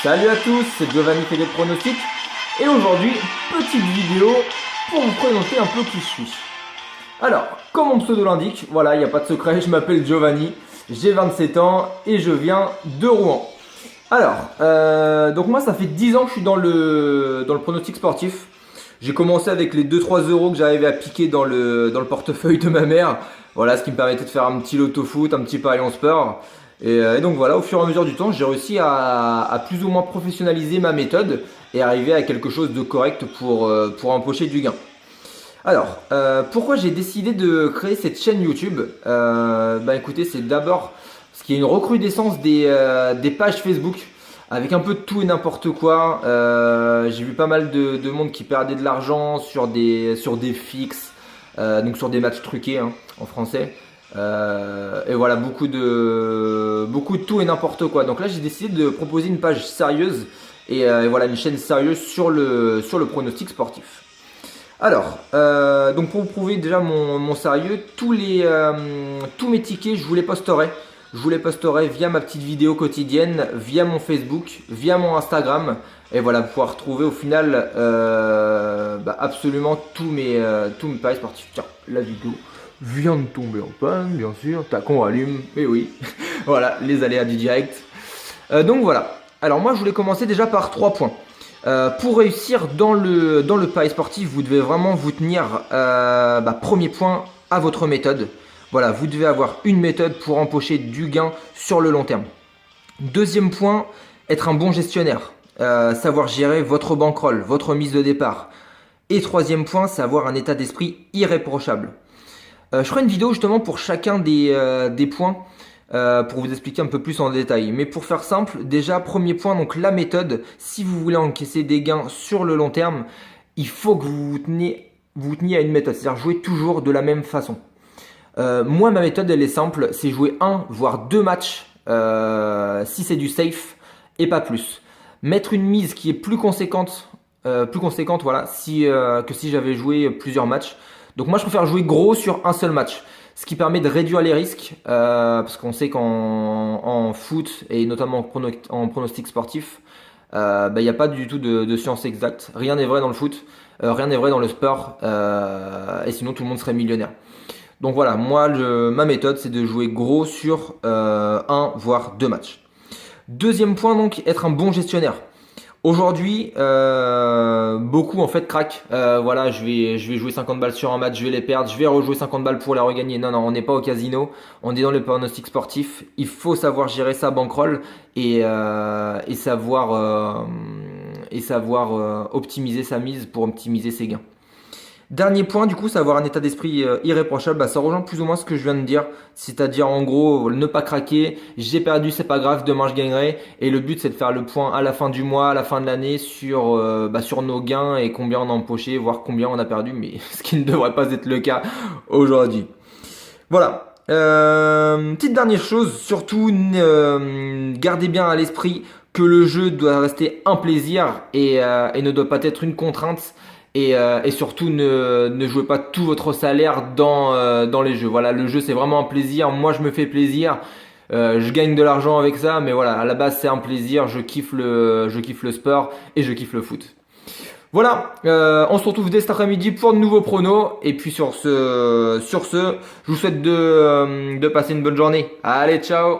Salut à tous, c'est Giovanni fait des pronostics et aujourd'hui, petite vidéo pour vous présenter un peu qui je suis. Alors, comme mon pseudo l'indique, voilà, il n'y a pas de secret, je m'appelle Giovanni, j'ai 27 ans et je viens de Rouen. Alors, donc moi ça fait 10 ans que je suis dans le pronostic sportif. J'ai commencé avec les 2-3 euros que j'arrivais à piquer dans le portefeuille de ma mère. Voilà, ce qui me permettait de faire un petit loto foot, un petit pari en sport. Et donc voilà, au fur et à mesure du temps, j'ai réussi à plus ou moins professionnaliser ma méthode et arriver à quelque chose de correct pour empocher du gain. Alors, pourquoi j'ai décidé de créer cette chaîne YouTube? Écoutez, c'est d'abord parce qu'il y a une recrudescence des pages Facebook avec un peu de tout et n'importe quoi. J'ai vu pas mal de monde qui perdait de l'argent sur des fixes, donc sur des matchs truqués hein, en français. Et voilà, beaucoup de tout et n'importe quoi. Donc là, j'ai décidé de proposer une page sérieuse et voilà, une chaîne sérieuse sur le pronostic sportif. Alors, donc pour vous prouver déjà mon sérieux, tous mes tickets, je vous les posterai. Je vous les posterai via ma petite vidéo quotidienne, via mon Facebook, via mon Instagram. Et voilà, vous pouvoir retrouver au final absolument tous mes paris sportifs. Tiens, la vidéo vient de tomber en panne, bien sûr. Tac, on rallume. Et oui, voilà, les aléas du direct. Donc voilà. Alors moi, je voulais commencer déjà par 3 points. Pour réussir dans le pari sportif, vous devez vraiment vous tenir, premier point, à votre méthode. Voilà, vous devez avoir une méthode pour empocher du gain sur le long terme. Deuxième point, être un bon gestionnaire. Savoir gérer votre bankroll, votre mise de départ. Et troisième point, c'est avoir un état d'esprit irréprochable. Je ferai une vidéo justement pour chacun des points pour vous expliquer un peu plus en détail. Mais pour faire simple, déjà premier point, donc la méthode. Si vous voulez encaisser des gains sur le long terme, il faut que vous vous teniez à une méthode, c'est-à-dire jouer toujours de la même façon. Moi, ma méthode, elle est simple, c'est jouer 1 voire 2 matchs si c'est du safe et pas plus. Mettre une mise qui est plus conséquente, voilà, que si j'avais joué plusieurs matchs. Donc moi, je préfère jouer gros sur un seul match, ce qui permet de réduire les risques, parce qu'on sait qu'en foot et notamment en pronostic sportif, il n'y a pas du tout de science exacte. Rien n'est vrai dans le foot, rien n'est vrai dans le sport, et sinon tout le monde serait millionnaire. Donc voilà, moi, ma méthode, c'est de jouer gros sur 1 voire 2 matchs. Deuxième point, donc, être un bon gestionnaire. Aujourd'hui, beaucoup en fait craquent. Voilà, je vais jouer 50 balles sur un match, je vais les perdre, je vais rejouer 50 balles pour les regagner. Non, on n'est pas au casino, on est dans le pronostic sportif. Il faut savoir gérer sa bankroll et savoir optimiser sa mise pour optimiser ses gains. Dernier point, du coup, c'est avoir un état d'esprit irréprochable. Ça rejoint plus ou moins ce que je viens de dire. C'est-à-dire, en gros, ne pas craquer. J'ai perdu, c'est pas grave, demain je gagnerai. Et le but, c'est de faire le point à la fin du mois, à la fin de l'année, sur nos gains et combien on a empoché, voire combien on a perdu. Mais ce qui ne devrait pas être le cas aujourd'hui. Voilà. Petite dernière chose, surtout, gardez bien à l'esprit que le jeu doit rester un plaisir et ne doit pas être une contrainte. Et surtout ne jouez pas tout votre salaire dans les jeux. Voilà, le jeu c'est vraiment un plaisir. Moi je me fais plaisir. Je gagne de l'argent avec ça, mais voilà, à la base c'est un plaisir. Je kiffe le sport et je kiffe le foot. Voilà, on se retrouve dès cet après-midi pour de nouveaux pronos. Et puis sur ce, je vous souhaite de passer une bonne journée. Allez, ciao!